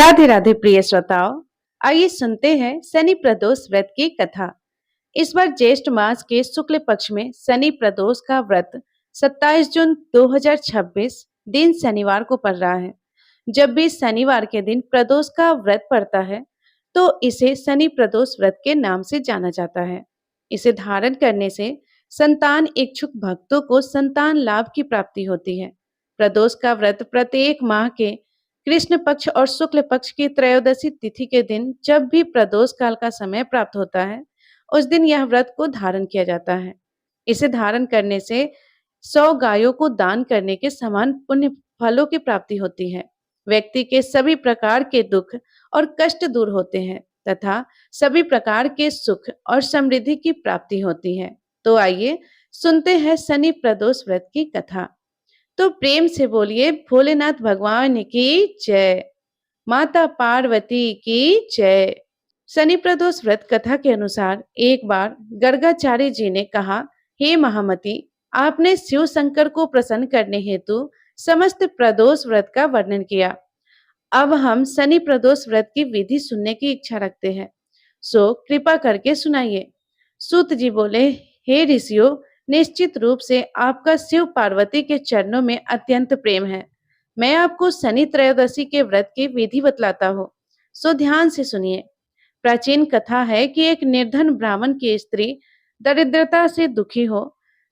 राधे राधे प्रिय श्रोताओं, आइए सुनते हैं शनि प्रदोष व्रत की कथा। इस बार ज्येष्ठ मास के शुक्ल पक्ष में शनि प्रदोष का व्रत 27 जून 2026 दिन शनिवार को पड़ रहा है। जब भी शनिवार के दिन प्रदोष का व्रत पड़ता है तो इसे शनि प्रदोष व्रत के नाम से जाना जाता है। इसे धारण करने से संतान इच्छुक भक्तों को संतान लाभ की प्राप्ति होती है। प्रदोष का व्रत प्रत्येक माह के कृष्ण पक्ष और शुक्ल पक्ष की त्रयोदशी तिथि के दिन जब भी प्रदोष काल का समय प्राप्त होता है, उस दिन यह व्रत को धारण किया जाता है। इसे धारण करने से 100 गायों को दान करने के समान पुण्य फलों की प्राप्ति होती है। व्यक्ति के सभी प्रकार के दुख और कष्ट दूर होते हैं तथा सभी प्रकार के सुख और समृद्धि की प्राप्ति होती है। तो आइए सुनते हैं शनि प्रदोष व्रत की कथा। तो प्रेम से बोलिए भोलेनाथ भगवान की जय, माता पार्वती की जय। शनि प्रदोष व्रत कथा के अनुसार एक बार गर्गाचार्य जी ने कहा, हे महामती, आपने शिव शंकर को प्रसन्न करने हेतु समस्त प्रदोष व्रत का वर्णन किया। अब हम शनि प्रदोष व्रत की विधि सुनने की इच्छा रखते हैं, सो कृपा करके सुनाइए। सूत जी बोले, हे ऋषियों, निश्चित रूप से आपका शिव पार्वती के चरणों में अत्यंत प्रेम है। मैं आपको शनि त्रयोदशी के व्रत की विधि बतलाता हूँ, सो ध्यान से सुनिए। प्राचीन कथा है कि एक निर्धन ब्राह्मण की स्त्री दरिद्रता से दुखी हो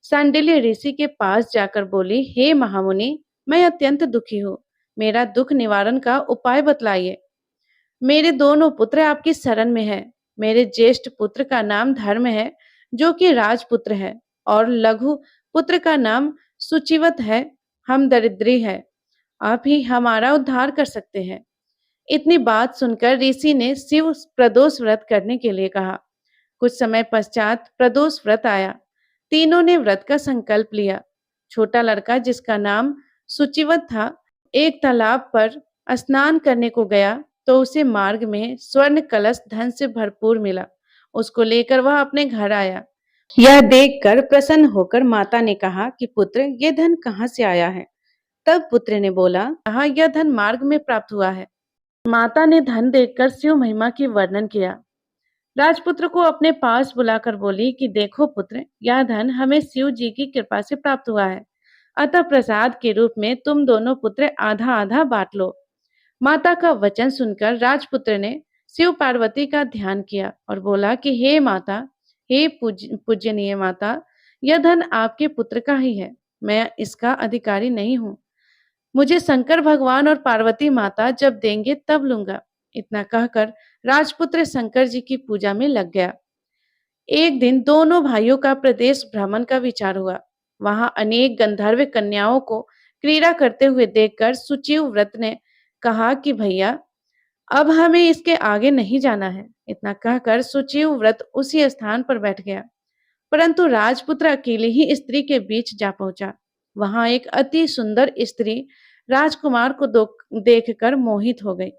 सांडिल्य ऋषि के पास जाकर बोली, हे महामुनि, मैं अत्यंत दुखी हूँ, मेरा दुख निवारण का उपाय बतलाइए। मेरे दोनों पुत्र आपकी शरण में है। मेरे ज्येष्ठ पुत्र का नाम धर्म है, जो कि राजपुत्र है, और लघु पुत्र का नाम सुचिवत है। हम दरिद्री है, आप ही हमारा उद्धार कर सकते हैं। इतनी बात सुनकर ऋषि ने शिव प्रदोष व्रत करने के लिए कहा। कुछ समय पश्चात प्रदोष व्रत आया। तीनों ने व्रत का संकल्प लिया। छोटा लड़का, जिसका नाम सुचिवत था, एक तालाब पर स्नान करने को गया तो उसे मार्ग में स्वर्ण कलश धन से भरपूर मिला। उसको लेकर वह अपने घर आया। यह देखकर प्रसन्न होकर माता ने कहा कि पुत्र, ये धन कहाँ से आया है? तब पुत्र ने बोला, कहा, यह धन मार्ग में प्राप्त हुआ है। माता ने धन देखकर शिव महिमा की वर्णन किया। राजपुत्र को अपने पास बुलाकर बोली कि देखो पुत्र, यह धन हमें शिव जी की कृपा से प्राप्त हुआ है, अतः प्रसाद के रूप में तुम दोनों पुत्र आधा आधा बांट लो। माता का वचन सुनकर राजपुत्र ने शिव पार्वती का ध्यान किया और बोला कि हे माता, हे पूजनीय माता, यह धन आपके पुत्र का ही है, मैं इसका अधिकारी नहीं हूँ। मुझे शंकर भगवान और पार्वती माता जब देंगे तब लूंगा। इतना कहकर राजपुत्र शंकर जी की पूजा में लग गया। एक दिन दोनों भाइयों का प्रदेश भ्रमण का विचार हुआ। वहां अनेक गंधर्व कन्याओं को क्रीड़ा करते हुए देखकर सुचिव व्रत ने कहा कि भैया, अब हमें इसके आगे नहीं जाना है। इतना कहकर सुचिव व्रत उसी स्थान पर बैठ गया। परंतु राजपुत्र अकेले ही स्त्री के बीच जा पहुंचा। वहां एक अति सुंदर स्त्री राजकुमार को देखकर मोहित हो गई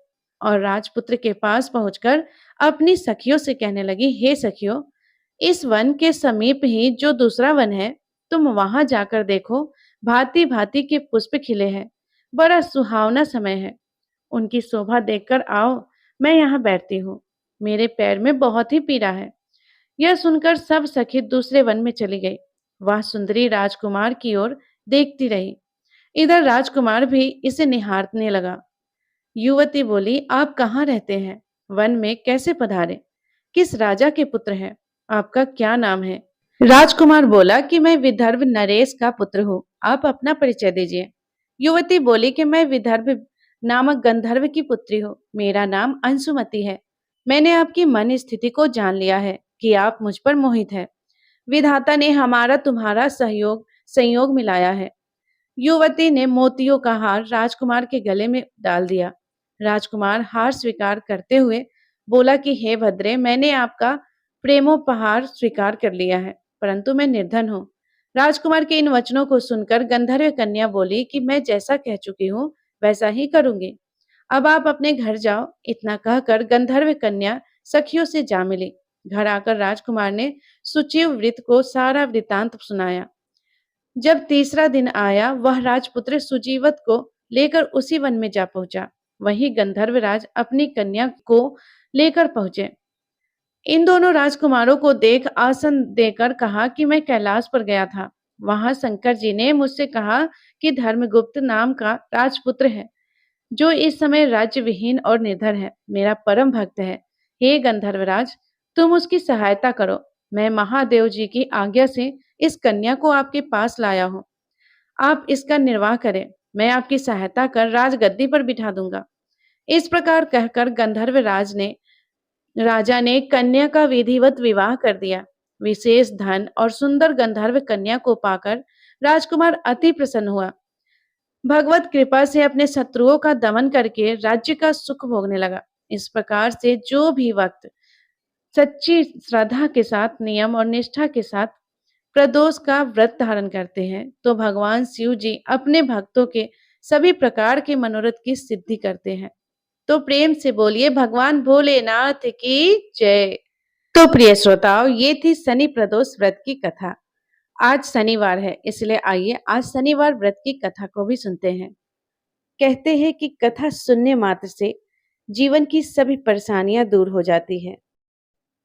और राजपुत्र के पास पहुंचकर अपनी सखियों से कहने लगी, हे सखियों, इस वन के समीप ही जो दूसरा वन है, तुम वहां जाकर देखो, भांति भांति के पुष्प खिले हैं, बड़ा सुहावना समय है। उनकी शोभा देखकर आओ, मैं यहाँ बैठती हूँ, मेरे पैर में बहुत ही पीड़ा है। यह सुनकर सब सखी दूसरे वन में चली गई। वह सुंदरी राजकुमार की ओर देखती रही। इधर राजकुमार भी इसे निहारने लगा। युवती बोली, आप कहाँ रहते हैं? वन में कैसे पधारे? किस राजा के पुत्र हैं? आपका क्या नाम है? राजकुमार बोला कि मैं विदर्भ नरेश का पुत्र हूँ, आप अपना परिचय दीजिए। युवती बोली कि मैं विदर्भ नामक गंधर्व की पुत्री हूँ, मेरा नाम अंशुमति है। मैंने आपकी मन स्थिति को जान लिया है कि आप मुझ पर मोहित है। विधाता ने हमारा तुम्हारा संयोग मिलाया है। युवती ने मोतियों का हार राजकुमार के गले में डाल दिया। राजकुमार हार स्वीकार करते हुए बोला कि हे भद्रे, मैंने आपका प्रेमोपहार स्वीकार कर लिया है, परंतु मैं निर्धन हूँ। राजकुमार के इन वचनों को सुनकर गंधर्व कन्या बोली कि मैं जैसा कह चुकी हूँ वैसा ही करूंगी, अब आप अपने घर जाओ। इतना कहकर गंधर्व कन्या सखियों से जा मिली। घर आकर राजकुमार ने सुचिव व्रत को सारा वृतांत सुनाया। जब तीसरा दिन आया, वह राजपुत्र सुजीवत को लेकर उसी वन में जा पहुंचा। वहीं गंधर्वराज अपनी कन्या को लेकर पहुंचे। इन दोनों राजकुमारों को देख आसन देकर कहा कि मैं कैलाश पर गया था। वहां शंकर जी ने मुझसे कहा कि धर्मगुप्त नाम का राजपुत्र है, जो इस समय राज्य विहीन और निर्धन है, मेरा परम भक्त है। हे गंधर्वराज, तुम उसकी सहायता करो। मैं महादेव जी की आज्ञा से इस कन्या को आपके पास लाया हूँ। आप इसका निर्वाह करें। मैं आपकी सहायता कर राजगद्दी पर बिठा दूंगा। इस प्रकार कहकर राजा ने कन्या का विधिवत विवाह कर दिया। विशेष धन और सुंदर गंधर्व कन्या को पाकर राजकुमार अति प्रसन्न हुआ। भगवत कृपा से अपने शत्रुओं का दमन करके राज्य का सुख भोगने लगा। इस प्रकार से जो भी वक्त सच्ची श्रद्धा के साथ, नियम और निष्ठा के साथ प्रदोष का व्रत धारण करते हैं, तो भगवान शिव जी अपने भक्तों के सभी प्रकार के मनोरथ की सिद्धि करते हैं। तो प्रेम से बोलिए भगवान भोलेनाथ की जय। तो प्रिय श्रोताओ, ये थी शनि प्रदोष व्रत की कथा। आज शनिवार है, इसलिए आइए आज शनिवार व्रत की कथा को भी सुनते हैं। कहते हैं कि कथा सुनने मात्र से जीवन की सभी परेशानियां दूर हो जाती हैं।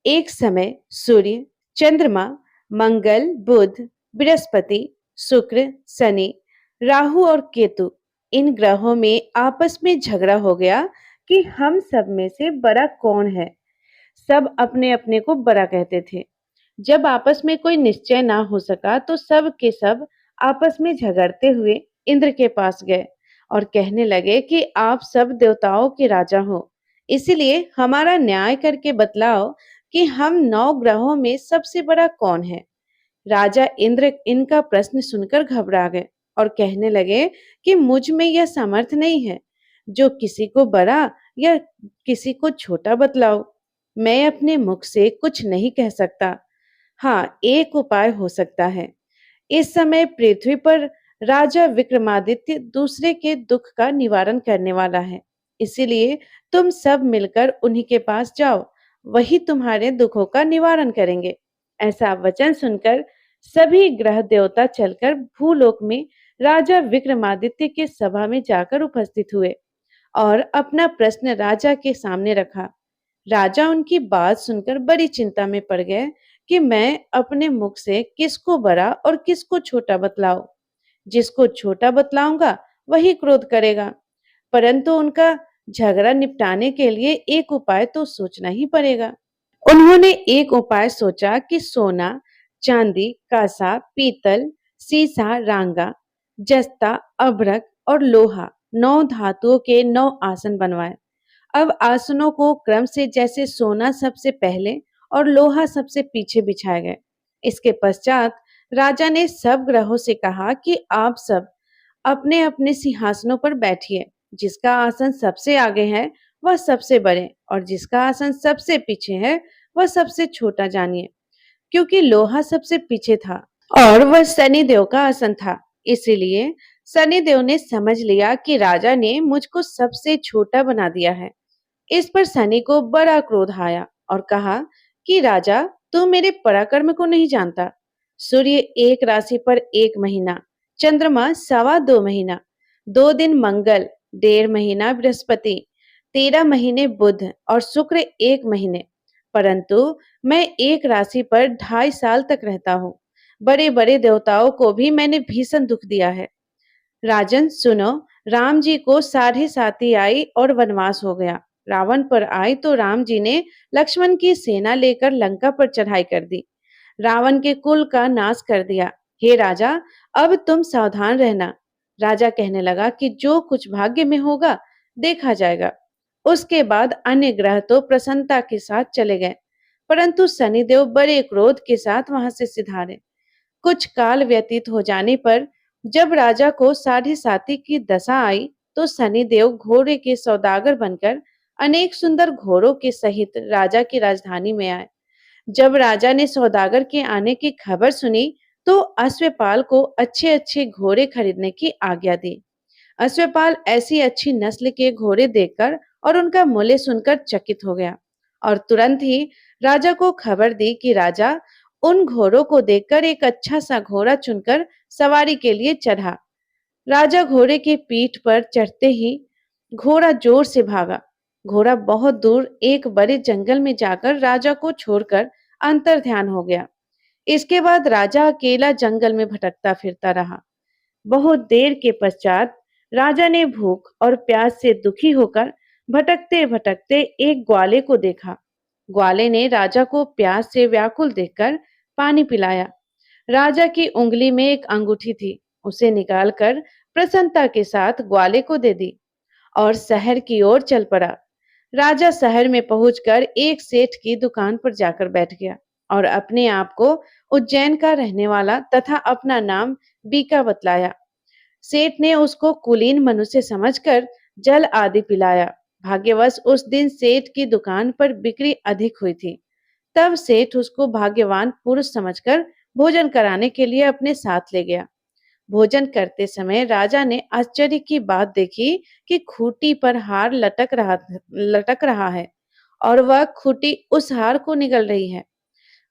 एक समय सूर्य, चंद्रमा, मंगल, बुध, बृहस्पति, शुक्र, शनि, राहु और केतु, इन ग्रहों में आपस में झगड़ा हो गया कि हम सब में से बड़ा कौन है। सब अपने अपने को बड़ा कहते थे। जब आपस में कोई निश्चय ना हो सका तो सब के सब आपस में झगड़ते हुए इंद्र के पास गए और कहने लगे कि आप सब देवताओं के राजा हो, इसलिए हमारा न्याय करके बतलाओ कि हम 9 ग्रहों में सबसे बड़ा कौन है। राजा इंद्र इनका प्रश्न सुनकर घबरा गए और कहने लगे कि मुझ में यह सामर्थ्य नहीं है जो किसी को बड़ा या किसी को छोटा बतलाओ। मैं अपने मुख से कुछ नहीं कह सकता। हाँ, एक उपाय हो सकता है। इस समय पृथ्वी पर राजा विक्रमादित्य दूसरे के दुख का निवारण करने वाला है, इसीलिए तुम सब मिलकर उन्हीं के पास जाओ, वही तुम्हारे दुखों का निवारण करेंगे। ऐसा वचन सुनकर सभी ग्रह देवता चलकर भूलोक में राजा विक्रमादित्य के सभा में जाकर उपस्थित हुए और अपना प्रश्न राजा के सामने रखा। राजा उनकी बात सुनकर बड़ी चिंता में पड़ गए कि मैं अपने मुख से किसको बड़ा और किसको छोटा बतलाऊं। जिसको छोटा बतलाऊंगा वही क्रोध करेगा, परंतु उनका झगड़ा निपटाने के लिए एक उपाय तो सोचना ही पड़ेगा। उन्होंने एक उपाय सोचा कि सोना, चांदी, कांसा, पीतल, सीसा, रांगा, जस्ता, अभ्रक और लोहा, 9 धातुओं के 9 आसन बनवाए। अब आसनों को क्रम से जैसे सोना सबसे पहले और लोहा सबसे पीछे बिछाए गए। इसके पश्चात राजा ने सब ग्रहों से कहा कि आप सब अपने अपने सिंहासनों पर बैठिए। जिसका आसन सबसे आगे है वह सबसे बड़े और जिसका आसन सबसे पीछे है वह सबसे छोटा जानिए। क्योंकि लोहा सबसे पीछे था और वह शनिदेव का आसन था, इसीलिए शनिदेव ने समझ लिया कि राजा ने मुझको सबसे छोटा बना दिया है। इस पर शनि को बड़ा क्रोध आया और कहा कि राजा, तू मेरे पराक्रम को नहीं जानता। सूर्य एक राशि पर 1 महीना, चंद्रमा 2.25 महीना, 2 दिन मंगल, 1.5 महीना बृहस्पति, 13 महीने बुध और शुक्र 1 महीने, परंतु मैं एक राशि पर 2.5 साल तक रहता हूँ। बड़े बड़े देवताओं को भी मैंने भीषण दुख दिया है। राजन सुनो, राम जी को 7.5 आई और वनवास हो गया। रावण पर आई तो राम जी ने लक्ष्मण की सेना लेकर लंका पर चढ़ाई कर दी, रावण के कुल का नाश कर दिया। हे राजा, अब तुम सावधान रहना। राजा कहने लगा कि जो कुछ भाग्य में होगा देखा जाएगा। उसके बाद अन्य ग्रह तो प्रसन्नता के साथ चले गए, परंतु शनिदेव बड़े क्रोध के साथ वहां से सिधारे। कुछ काल व्यतीत हो जाने पर जब राजा को 7.5 की दशा आई तो शनिदेव घोड़े के सौदागर बनकर अनेक सुंदर घोड़ों के सहित राजा की राजधानी में आए। जब राजा ने सौदागर के आने की खबर सुनी तो अश्वपाल को अच्छे अच्छे घोड़े खरीदने की आज्ञा दी। अश्वपाल ऐसी अच्छी नस्ल के घोड़े देखकर और उनका मूल्य सुनकर चकित हो गया और तुरंत ही राजा को खबर दी कि राजा उन घोड़ों को देखकर एक अच्छा सा घोड़ा चुनकर सवारी के लिए चढ़ा। राजा घोड़े के पीठ पर चढ़ते ही घोड़ा जोर से भागा। घोड़ा बहुत दूर एक बड़े जंगल में जाकर राजा को छोड़कर अंतर्ध्यान हो गया। इसके बाद राजा अकेला जंगल में भटकता फिरता रहा। बहुत देर के पश्चात राजा ने भूख और प्यास से दुखी होकर भटकते भटकते एक ग्वाले को देखा। ग्वाले ने राजा को प्यास से व्याकुल देखकर पानी पिलाया। राजा की उंगली में एक अंगूठी थी, उसे निकालकर प्रसन्नता के साथ ग्वाले को दे दी और शहर की ओर चल पड़ा। राजा शहर में पहुंचकर एक सेठ की दुकान पर जाकर बैठ गया और अपने आप को उज्जैन का रहने वाला तथा अपना नाम बीका बतलाया। सेठ ने उसको कुलीन मनुष्य समझकर जल आदि पिलाया। भाग्यवश उस दिन सेठ की दुकान पर बिक्री अधिक हुई थी। तब सेठ उसको भाग्यवान पुरुष समझकर भोजन कराने के लिए अपने साथ ले गया। भोजन करते समय राजा ने आश्चर्य की बात देखी कि खूंटी पर हार लटक रहा है और वह खूंटी उस हार को निगल रही है।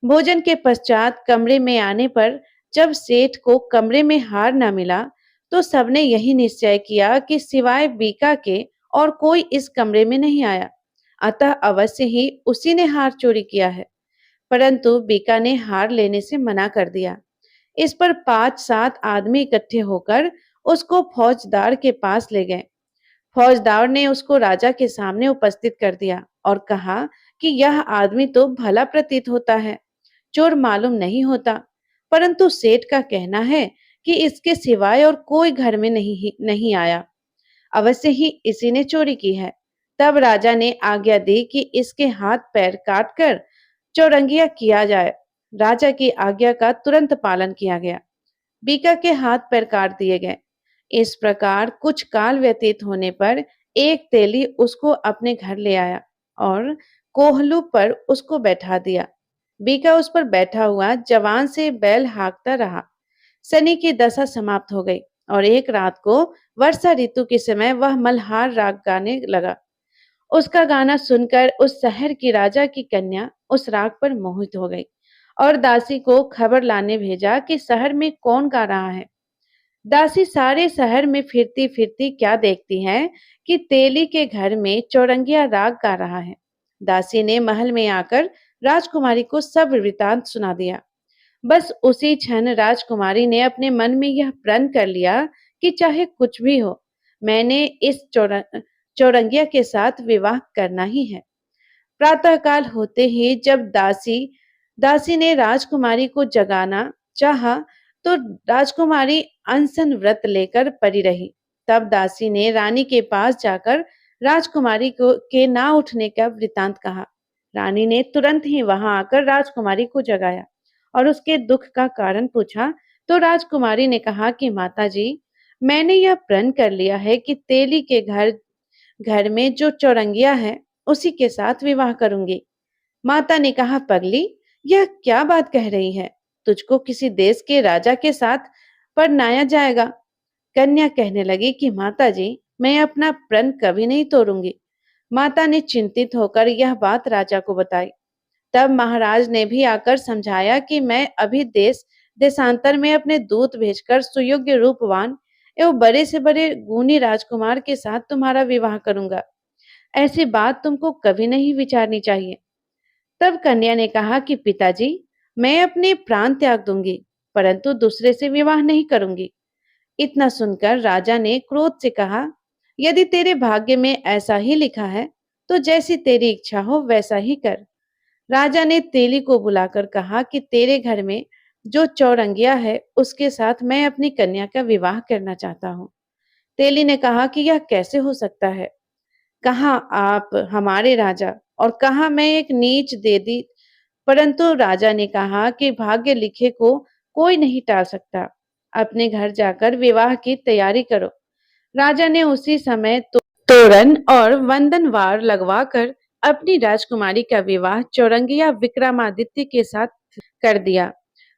भोजन के पश्चात कमरे में आने पर जब सेठ को कमरे में हार न मिला, तो सबने यही निश्चय किया कि सिवाय बीका के और कोई इस कमरे में नहीं आया, अतः अवश्य ही उसी ने हार चोरी किया है। परंतु बीका ने हार लेने से मना कर दिया। इस पर 5-7 आदमी इकट्ठे होकर उसको फौजदार के पास ले गए। फौजदार ने उसको राजा के सामने उपस्थित कर दिया और कहा कि यह आदमी तो भला प्रतीत होता है, चोर मालूम नहीं होता, परंतु सेठ का कहना है कि इसके सिवाय और कोई घर में नहीं आया, अवश्य ही इसी ने चोरी की है। तब राजा ने आज्ञा दी कि इसके हाथ पैर काटकर चौरंगिया किया जाए। राजा की आज्ञा का तुरंत पालन किया गया। बीका के हाथ पैर काट दिए गए। इस प्रकार कुछ काल व्यतीत होने पर एक तेली उसको अपने घर ले आया और कोहलू पर उसको बैठा दिया। बीका उस पर बैठा हुआ जवान से बैल हाँकता रहा। शनि की दशा समाप्त हो गई और एक रात को वर्षा ऋतु के समय वह मल्हार राग गाने लगा। उसका गाना सुनकर उस शहर की राजा की कन्या उस राग पर मोहित हो गई और दासी को खबर लाने भेजा कि शहर में कौन गा रहा है। दासी सारे शहर में फिरती फिरती क्या देखती है कि तेली के घर में चौरंगिया राग गा रहा है। दासी ने महल में आकर राजकुमारी को सब वृतांत सुना दिया। बस उसी क्षण राजकुमारी ने अपने मन में यह प्रण कर लिया कि चाहे कुछ भी हो, मैंने इस चौरंगिया के साथ विवाह करना ही है। प्रातःकाल होते ही जब दासी ने राजकुमारी को जगाना चाहा, तो राजकुमारी अनशन व्रत लेकर पड़ी रही। तब दासी ने रानी के पास जाकर राजकुमारी को के ना उठने का वृतांत कहा। रानी ने तुरंत ही वहां आकर राजकुमारी को जगाया और उसके दुख का कारण पूछा। तो राजकुमारी ने कहा कि माता जी, मैंने यह प्रण कर लिया है कि तेली के घर घर में जो चौरंगिया है उसी के साथ विवाह करूंगी। माता ने कहा, पगली, यह क्या बात कह रही है? तुझको किसी देश के राजा के साथ परणाया जाएगा। कन्या कहने लगी कि माता जी, मैं अपना प्रण कभी नहीं तोड़ूंगी। माता ने चिंतित होकर यह बात राजा को बताई। तब महाराज ने भी आकर समझाया कि मैं अभी देशांतर में अपने दूत भेजकर सुयोग्य रूपवान एवं बड़े से बड़े गुणी राजकुमार के साथ तुम्हारा विवाह करूंगा। ऐसी बात तुमको कभी नहीं विचारनी चाहिए। तब कन्या ने कहा कि पिताजी, मैं अपने प्राण त्याग दूंगी, परंतु दूसरे से विवाह नहीं करूंगी। इतना सुनकर राजा ने क्रोध से कहा, यदि तेरे भाग्य में ऐसा ही लिखा है, तो जैसी तेरी इच्छा हो वैसा ही कर। राजा ने तेली को बुलाकर कहा कि तेरे घर में जो चौरंगिया है उसके साथ मैं अपनी कन्या का विवाह करना चाहता हूँ। तेली ने कहा कि यह कैसे हो सकता है? कहाँ आप हमारे राजा और कहाँ मैं एक नीच देदी। परंतु राजा ने कहा कि भाग्य लिखे को कोई नहीं टाल सकता। अपने घर जाकर विवाह की तैयारी करो। राजा ने उसी समय तोरण और वंदनवार लगवाकर अपनी राजकुमारी का विवाह चौरंगिया विक्रमादित्य के साथ कर दिया।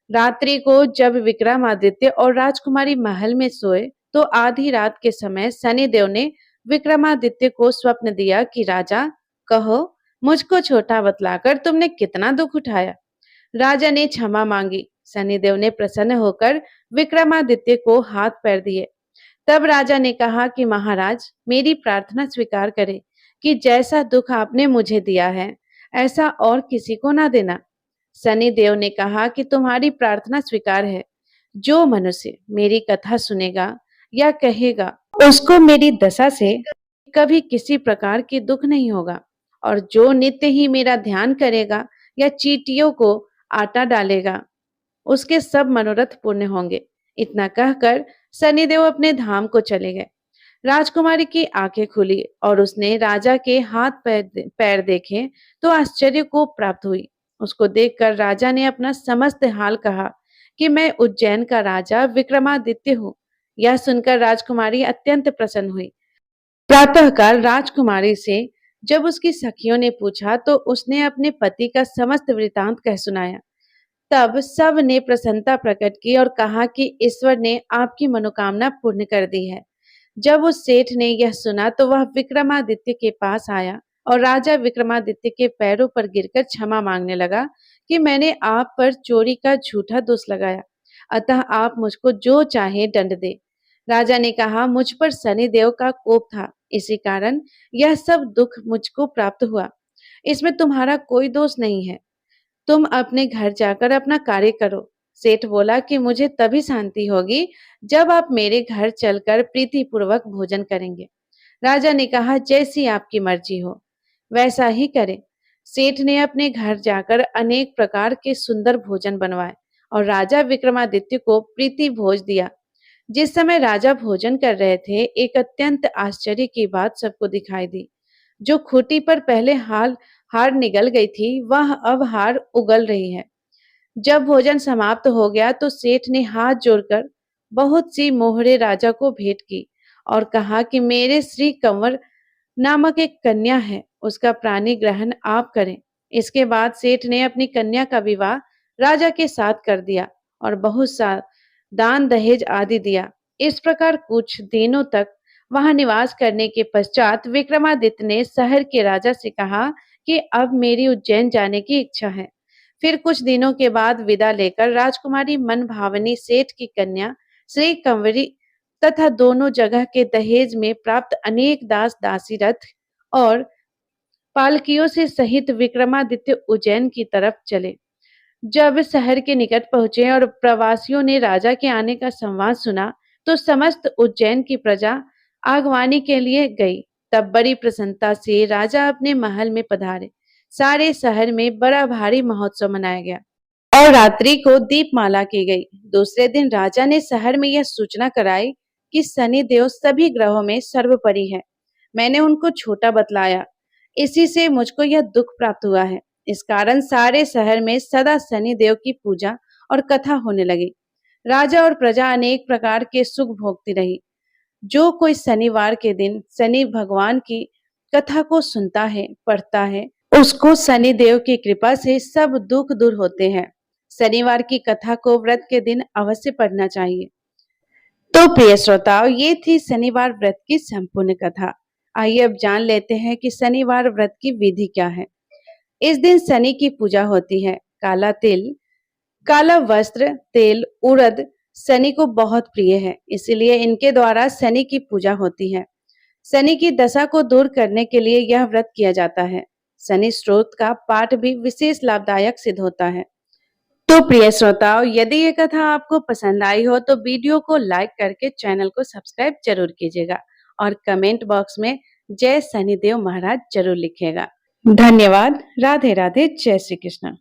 रात्रि को जब विक्रमादित्य और राजकुमारी महल में सोए, तो आधी रात के समय शनिदेव ने विक्रमादित्य को स्वप्न दिया कि राजा, कहो, मुझको छोटा बतलाकर तुमने कितना दुख उठाया। राजा ने क्षमा मांगी। शनिदेव ने प्रसन्न होकर विक्रमादित्य को हाथ पैर दिए। तब राजा ने कहा कि महाराज, मेरी प्रार्थना स्वीकार करें कि जैसा दुख आपने मुझे दिया है, ऐसा और किसी को ना देना। शनि देव ने कहा कि तुम्हारी प्रार्थना स्वीकार है। जो मनुष्य मेरी कथा सुनेगा या कहेगा, उसको मेरी दशा से कभी किसी प्रकार की दुख नहीं होगा। और जो नित्य ही मेरा ध्यान करेगा या चींटियों को आटा डालेगा, उसके सब मनोरथ पूर्ण होंगे। इतना कहकर शनिदेव अपने धाम को चले गए। राजकुमारी की आंखें खुली और उसने राजा के हाथ पैर देखे तो आश्चर्य को प्राप्त हुई। उसको देखकर राजा ने अपना समस्त हाल कहा कि मैं उज्जैन का राजा विक्रमादित्य हूँ। यह सुनकर राजकुमारी अत्यंत प्रसन्न हुई। प्रातःकाल राजकुमारी से जब उसकी सखियों ने पूछा तो उसने अपने पति का समस्त वृतांत कह सुनाया। तब सब ने प्रसन्नता प्रकट की और कहा कि ईश्वर ने आपकी मनोकामना पूर्ण कर दी है। जब उस सेठ ने यह सुना तो वह विक्रमादित्य के पास आया और राजा विक्रमादित्य के पैरों पर गिरकर क्षमा मांगने लगा कि मैंने आप पर चोरी का झूठा दोष लगाया, अतः आप मुझको जो चाहे दंड दे। राजा ने कहा, मुझ पर शनि देव का कोप था, इसी कारण यह सब दुख मुझको प्राप्त हुआ। इसमें तुम्हारा कोई दोष नहीं है। तुम अपने घर जाकर अपना कार्य करो। सेठ बोला कि मुझे तभी शांति होगी जब आप मेरे घर चलकर प्रीतिपूर्वक भोजन करेंगे। राजा ने कहा, जैसी आपकी मर्जी हो वैसा ही करें। सेठ ने अपने घर जाकर अनेक प्रकार के सुंदर भोजन बनवाए और राजा विक्रमादित्य को प्रीति भोज दिया। जिस समय राजा भोजन कर रहे थे, एक अत्यंत आश्चर्य की बात सबको दिखाई दी। जो खूंटी पर पहले हार निगल गई थी, वह अब हार उगल रही है। जब भोजन समाप्त हो गया तो सेठ ने हाथ जोड़कर बहुत सी मोहरे राजा को भेंट की और कहा कि मेरे श्री कंवर नामक एक कन्या है, उसका प्राणी ग्रहण आप करें। इसके बाद सेठ ने अपनी कन्या का विवाह राजा के साथ कर दिया और बहुत सा दान दहेज आदि दिया। इस प्रकार कुछ दिनों तक वहां निवास करने के पश्चात विक्रमादित्य ने शहर के राजा से कहा कि अब मेरी उज्जैन जाने की इच्छा है। फिर कुछ दिनों के बाद विदा लेकर राजकुमारी मन भावनी सेठ की कन्या श्री कंवरी तथा दोनों जगह के दहेज में प्राप्त अनेक दास दासी रथ और पालकियों से सहित विक्रमादित्य उज्जैन की तरफ चले। जब शहर के निकट पहुंचे और प्रवासियों ने राजा के आने का संवाद सुना तो समस्त उज्जैन की प्रजा आगवानी के लिए गई। तब बड़ी प्रसन्नता से राजा अपने महल में पधारे। सारे शहर में बड़ा भारी महोत्सव मनाया गया और रात्रि को दीपमाला की गई। दूसरे दिन राजा ने शहर में यह सूचना कराई कि शनि देव सभी ग्रहों में सर्वोपरि है। मैंने उनको छोटा बतलाया, इसी से मुझको यह दुख प्राप्त हुआ है। इस कारण सारे शहर में सदा शनि देव की पूजा और कथा होने लगी। राजा और प्रजा अनेक प्रकार के सुख भोगती रही। जो कोई शनिवार के दिन शनि भगवान की कथा को सुनता है, पढ़ता है, उसको शनि देव की कृपा से सब दुख दूर होते हैं। शनिवार की कथा को व्रत के दिन अवश्य पढ़ना चाहिए। तो प्रिय श्रोताओं, ये थी शनिवार व्रत की संपूर्ण कथा। आइए अब जान लेते हैं कि शनिवार व्रत की विधि क्या है। इस दिन शनि की पूजा होती है। काला तिल, काला वस्त्र, तेल, उड़द शनि को बहुत प्रिय है, इसलिए इनके द्वारा शनि की पूजा होती है। शनि की दशा को दूर करने के लिए यह व्रत किया जाता है। शनि स्त्रोत का पाठ भी विशेष लाभदायक सिद्ध होता है। तो प्रिय श्रोताओं, यदि ये कथा आपको पसंद आई हो तो वीडियो को लाइक करके चैनल को सब्सक्राइब जरूर कीजिएगा और कमेंट बॉक्स में जय शनिदेव महाराज जरूर लिखिएगा। धन्यवाद। राधे राधे। जय श्री कृष्ण।